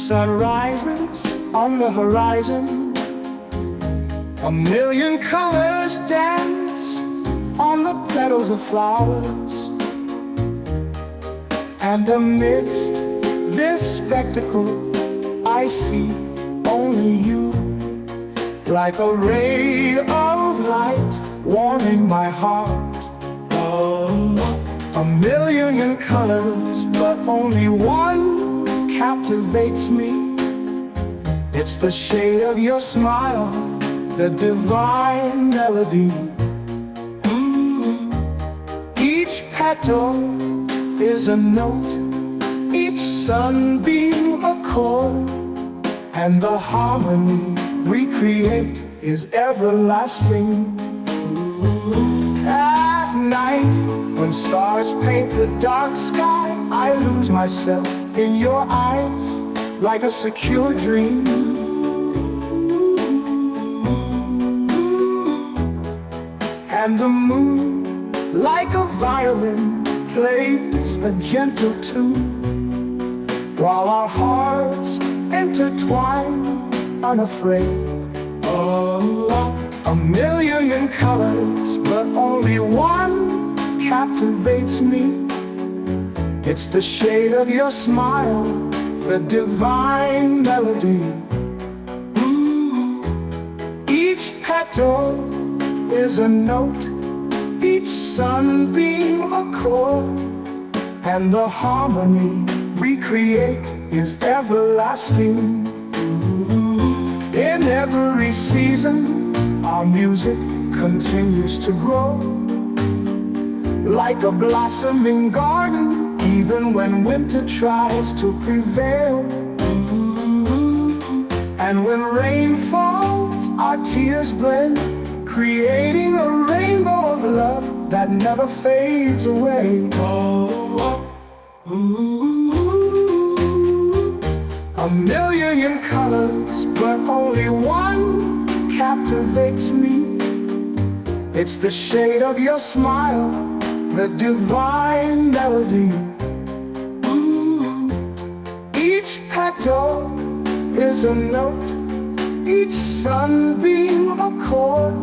sun rises on the horizon. A million colors dance on the petals of flowers. And amidst this spectacle, I see only you, like a ray of light warming my heart. A million colors, but only one captivates me. It's the shade of your smile, the divine melody. Each petal is a note, each sunbeam a chord, and the harmony we create is everlasting. At night, when stars paint the dark sky, I lose myself in your eyes like a secure dream. And the moon, like a violin, plays a gentle tune, while our hearts intertwine unafraid. A million colors, but only one captivates me. It's the shade of your smile, the divine melody. Each petal is a note, each sunbeam a chord, and the harmony we create is everlasting. In every season, our music continues to grow, like a blossoming garden, even when winter tries to prevail. And when rain falls, our tears blend, creating a rainbow of love that never fades away. A million colors, but only one captivates me. It's the shade of your smile, the divine melody. Each petal is a note, each sunbeam a chord,